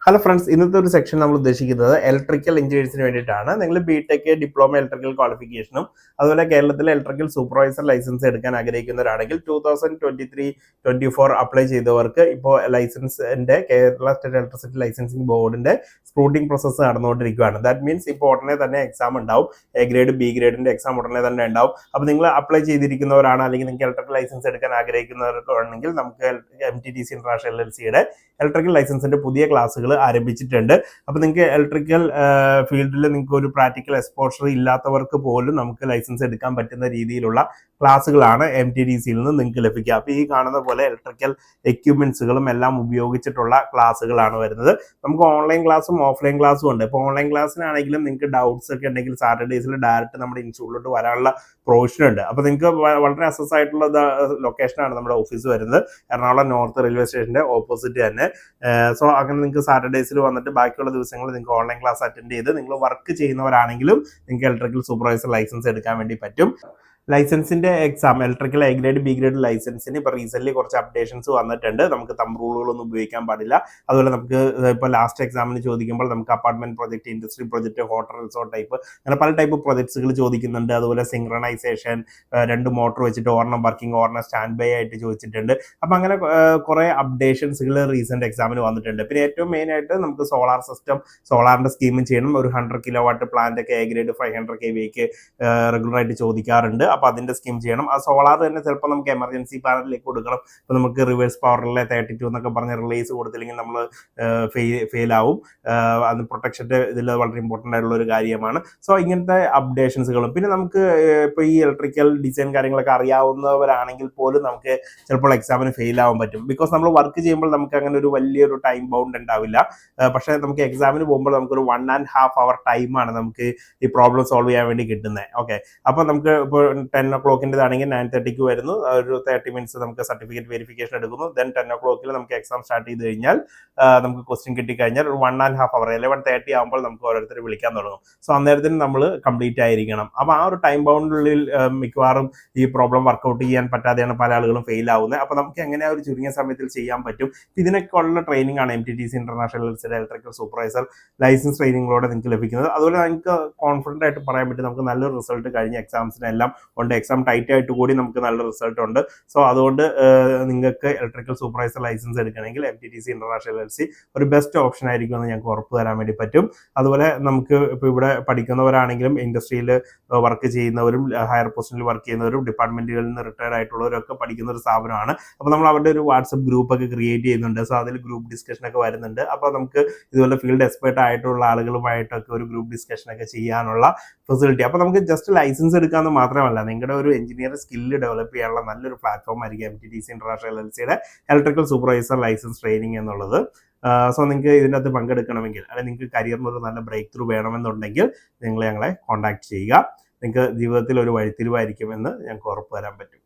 Hello friends, ഇന്നത്തെ ഒരു section നമ്മൾ ഉദ്ദേശിക്കുന്നത് ഇലക്ട്രിക്കൽ എഞ്ചിനീയേഴ്സിന് വേണ്ടിയിട്ടാണ്. നിങ്ങൾ ബിടെക് ഡിപ്ലോമ ഇലക്ട്രിക്കൽ ക്വാളിഫിക്കേഷനും അതുപോലെ കേരളത്തിലെ ഇലക്ട്രിക്കൽ സൂപ്പർവൈസർ ലൈസൻസ് എടുക്കാൻ ആഗ്രഹിക്കുന്നവരാണെങ്കിൽ 2023-24 അപ്ലൈ ചെയ്തവർക്ക് ഇപ്പോൾ ലൈസൻസിന്റെ കേരള സ്റ്റേറ്റ് ഇലക്ട്രിസിറ്റി ലൈസൻസിംഗ് ബോർഡിന്റെ സ്ക്രൂട്ടിംഗ് പ്രോസസ്സ് നടന്നുകൊണ്ടിരിക്കുകയാണ്. ദാറ്റ് മീൻസ് ഇപ്പോൾ ഉടനെ തന്നെ എക്സാം ഉണ്ടാവും. എ ഗ്രേഡ് ബി ഗ്രേഡിന്റെ എക്സാം ഉടനെ തന്നെ ഉണ്ടാവും. അപ്പോൾ നിങ്ങൾ അപ്ലൈ ചെയ്തിരിക്കുന്നവരാണ് അല്ലെങ്കിൽ നിങ്ങൾക്ക് ഇലക്ട്രിക്കൽ ലൈസൻസ് എടുക്കാൻ ആഗ്രഹിക്കുന്നവർക്കാണെങ്കിൽ നമുക്ക് MTTC ഇന്റർനാഷണൽ LLCയുടെ ഇലക്ട്രിക്കൽ ലൈസൻസിന്റെ പുതിയ ക്ലാസ്സുകൾ ആരംഭിച്ചിട്ടുണ്ട്. അപ്പോൾ നിങ്ങൾക്ക് ഇലക്ട്രിക്കൽ ഫീൽഡിൽ നിങ്ങൾക്ക് ഒരു പ്രാക്ടിക്കൽ എക്സ്പോഷർ ഇല്ലാത്തവർക്ക് പോലും നമുക്ക് ലൈസൻസ് എടുക്കാൻ പറ്റുന്ന രീതിയിലുള്ള ക്ലാസ്സുകളാണ് MTDCയിൽ നിന്ന് നിങ്ങൾക്ക് ലഭിക്കുക. അപ്പോൾ ഈ കാണുന്ന പോലെ ഇലക്ട്രിക്കൽ എക്യുപ്മെന്റ്സുകളും എല്ലാം ഉപയോഗിച്ചിട്ടുള്ള ക്ലാസ്സുകളാണ് വരുന്നത്. നമുക്ക് ഓൺലൈൻ ക്ലാസ്സും ഓഫ്ലൈൻ ക്ലാസ്സും ഉണ്ട്. ഇപ്പോൾ ഓൺലൈൻ ക്ലാസ്സിനാണെങ്കിലും നിങ്ങൾക്ക് ഡൗട്ട്സ് ഒക്കെ ഉണ്ടെങ്കിൽ സാറ്റർഡേസിൽ ഡയറക്റ്റ് നമ്മുടെ ഇൻസ്റ്റിറ്റ്യൂട്ടിലോട്ട് വരാനുള്ള പ്രൊവിഷൻ ഉണ്ട്. അപ്പോൾ നിങ്ങൾക്ക് വളരെ അസസ് ആയിട്ടുള്ള ലൊക്കേഷനാണ് നമ്മുടെ ഓഫീസ് വരുന്നത്, എറണാകുളം നോർത്ത് റെയിൽവേ സ്റ്റേഷന്റെ ഓപ്പോസിറ്റ് തന്നെ. സോ അങ്ങനെ നിങ്ങൾക്ക് സാറ്റർഡേസിൽ വന്നിട്ട് ബാക്കിയുള്ള ദിവസങ്ങളിൽ നിങ്ങൾക്ക് ഓൺലൈൻ ക്ലാസ് അറ്റൻഡ് ചെയ്ത് നിങ്ങൾ വർക്ക് ചെയ്യുന്നവരാണെങ്കിലും നിങ്ങൾക്ക് ഇലക്ട്രിക്കൽ സൂപ്പർവൈസർ ലൈസൻസ് എടുക്കാൻ വേണ്ടി പറ്റും. ലൈസൻസിന്റെ exam electrical A grade B grade ലൈസൻസിന് ഇപ്പോൾ റീസെന്റ് കുറച്ച് അപ്ഡേഷൻസ് വന്നിട്ടുണ്ട്. നമുക്ക് തമ്പ് റൂളുകളൊന്നും ഉപയോഗിക്കാൻ പാടില്ല. അതുപോലെ നമുക്ക് ഇപ്പോൾ ലാസ്റ്റ് എക്സാമിന് ചോദിക്കുമ്പോൾ നമുക്ക് apartment project, industry project, hotel resort type, അങ്ങനെ പല ടൈപ്പ് പ്രൊജക്ട്സുകൾ ചോദിക്കുന്നുണ്ട്. അതുപോലെ സിങ്ക്രണൈസേഷൻ, 2 മോട്ടോർ വെച്ചിട്ട് ഒരെണ്ണം വർക്കിംഗ് ഒരെണ്ണം സ്റ്റാൻഡ് ബൈ ആയിട്ട് ചോദിച്ചിട്ടുണ്ട്. അപ്പം അങ്ങനെ കുറെ അപ്ഡേഷൻസുകൾ റീസെന്റ് എക്സാമിന് വന്നിട്ടുണ്ട്. പിന്നെ ഏറ്റവും മെയിൻ ആയിട്ട് നമുക്ക് സോളാർ സിസ്റ്റം, സോളാറിന്റെ സ്കീമും ചെയ്യണം. ഒരു 100 കിലോവാട്ട് പ്ലാന്റ് ഒക്കെ എ ഗ്രേഡ് 500 kVക്ക് റെഗുലർ ആയിട്ട് ചോദിക്കാറുണ്ട്. അപ്പോൾ അതിന്റെ സ്കീം ചെയ്യണം. ആ സോളാർ തന്നെ ചിലപ്പോൾ നമുക്ക് എമർജൻസി പാനലിലേക്ക് കൊടുക്കണം. ഇപ്പോൾ നമുക്ക് റിവേഴ്സ് പവറിലെ 32 എന്നൊക്കെ പറഞ്ഞ റിലേസ് കൊടുത്തില്ലെങ്കിൽ നമ്മൾ ഫെയിൽ ആവും. അത് പ്രൊട്ടക്ഷന്റെ ഇതിൽ വളരെ ഇമ്പോർട്ടൻ്റ് ആയിട്ടുള്ള ഒരു കാര്യമാണ്. സോ ഇങ്ങനത്തെ അപ്ഡേഷൻസുകളും പിന്നെ നമുക്ക് ഇപ്പോൾ ഈ ഇലക്ട്രിക്കൽ ഡിസൈൻ കാര്യങ്ങളൊക്കെ അറിയാവുന്നവരാണെങ്കിൽ പോലും നമുക്ക് ചിലപ്പോൾ എക്സാമിന് ഫെയിൽ ആവാൻ പറ്റും. ബിക്കോസ് നമ്മൾ വർക്ക് ചെയ്യുമ്പോൾ നമുക്ക് അങ്ങനെ ഒരു വലിയൊരു ടൈം ബൗണ്ട് ഉണ്ടാവില്ല. പക്ഷേ നമുക്ക് എക്സാമിന് പോകുമ്പോൾ നമുക്കൊരു 1.5 hour ടൈമാണ് നമുക്ക് ഈ പ്രോബ്ലം സോൾവ് ചെയ്യാൻ വേണ്ടി കിട്ടുന്നത്. ഓക്കെ, അപ്പോൾ നമുക്ക് ഇപ്പോൾ 10 o'clockൻ്റെതാണെങ്കിൽ 9:30 വരുന്നു. ഒരു 30 minutes നമുക്ക് സർട്ടിഫിക്കറ്റ് വെരിഫിക്കേഷൻ എടുക്കുന്നു. ദെൻ 10 o'clock നമുക്ക് എക്സാം സ്റ്റാർട്ട് ചെയ്ത് കഴിഞ്ഞാൽ നമുക്ക് ക്വസ്റ്റ്യൻ കിട്ടിക്കഴിഞ്ഞാൽ ഒരു 1.5 hour 11:30 ആകുമ്പോൾ നമുക്ക് ഓരോരുത്തർ വിളിക്കാൻ തുടങ്ങും. സോ അന്നേരത്തിന് നമ്മൾ കംപ്ലീറ്റ് ആയിരിക്കണം. അപ്പോൾ ആ ഒരു ടൈം ബൗണ്ടിനുള്ളിൽ മിക്കവാറും ഈ പ്രോബ്ലം വർക്കൗട്ട് ചെയ്യാൻ പറ്റാതെയാണ് പല ആളുകളും ഫെയിൽ ആവുന്നത്. അപ്പോൾ നമുക്ക് എങ്ങനെ ഒരു ചുരുങ്ങിയ സമയത്തിൽ ചെയ്യാൻ പറ്റും? ഇതിനൊക്കെ ഉള്ള ട്രെയിനിങ് ആണ് MTTC international electrical supervisor licence ട്രെയിനിങ്ങിലൂടെ നിങ്ങൾക്ക് ലഭിക്കുന്നത്. അതുപോലെ നിങ്ങൾക്ക് കോൺഫിഡൻ്റ് ആയിട്ട് പറയാൻ പറ്റും നമുക്ക് നല്ലൊരു റിസൾട്ട് കഴിഞ്ഞ എക്സാംസിനെല്ലാം ഉണ്ട്. എക്സാം ടൈറ്റ് ആയിട്ട് കൂടി നമുക്ക് നല്ല റിസൾട്ട് ഉണ്ട്. സോ അതുകൊണ്ട് നിങ്ങൾക്ക് ഇലക്ട്രിക്കൽ സൂപ്പർവൈസർ ലൈസൻസ് എടുക്കണമെങ്കിൽ MTTC ഇന്റർനാഷണൽ LLC ഒരു ബെസ്റ്റ് ഓപ്ഷൻ ആയിരിക്കും എന്ന് ഞങ്ങൾക്ക് ഉറപ്പ് തരാൻ വേണ്ടി പറ്റും. അതുപോലെ നമുക്ക് ഇപ്പോൾ ഇവിടെ പഠിക്കുന്നവരാണെങ്കിലും ഇൻഡസ്ട്രിയിൽ വർക്ക് ചെയ്യുന്നവരും ഹയർ പൊസിഷനിൽ വർക്ക് ചെയ്യുന്നവരും ഡിപ്പാർട്ട്മെന്റുകളിൽ നിന്ന് റിട്ടയർഡ് ആയിട്ടുള്ളവരൊക്കെ പഠിക്കുന്ന ഒരു സ്ഥാപനമാണ്. അപ്പോൾ നമ്മൾ അവരുടെ ഒരു വാട്സപ്പ് ഗ്രൂപ്പ് ഒക്കെ ക്രിയേറ്റ് ചെയ്യുന്നുണ്ട്. സോ അതിൽ ഗ്രൂപ്പ് ഡിസ്കഷൻ ഒക്കെ വരുന്നുണ്ട്. അപ്പോൾ നമുക്ക് ഇതുപോലെ ഫീൽഡ് എക്സ്പേർട്ട് ആയിട്ടുള്ള ആളുകളുമായിട്ടൊക്കെ ഒരു ഗ്രൂപ്പ് ഡിസ്കഷൻ ഒക്കെ ചെയ്യാനുള്ള ഫെസിലിറ്റി. അപ്പോൾ നമുക്ക് ജസ്റ്റ് ലൈസൻസ് എടുക്കാമെന്ന് മാത്രമല്ല, നിങ്ങളുടെ ഒരു എഞ്ചിനീയർ സ്കില്ല് ഡെവലപ്പ് ചെയ്യാനുള്ള നല്ലൊരു പ്ലാറ്റ്ഫോം ആയിരിക്കും MTTC ഇന്റർനാഷണൽ LLCയുടെ ഇലക്ട്രിക്കൽ സൂപ്പർവൈസർ ലൈസൻസ് ട്രെയിനിങ് എന്നുള്ളത്. സോ നിങ്ങൾക്ക് ഇതിൻ്റെ അകത്ത് പങ്കെടുക്കണമെങ്കിൽ അല്ലെങ്കിൽ നിങ്ങൾക്ക് കരിയറിന് ഒരു നല്ല ബ്രേക്ക് ത്രൂ വേണമെന്നുണ്ടെങ്കിൽ നിങ്ങൾ ഞങ്ങളെ കോൺടാക്ട് ചെയ്യുക. നിങ്ങൾക്ക് ജീവിതത്തിൽ ഒരു വഴിത്തിരിവായിരിക്കുമെന്ന് ഞങ്ങൾക്ക് ഉറപ്പ് തരാൻ പറ്റും.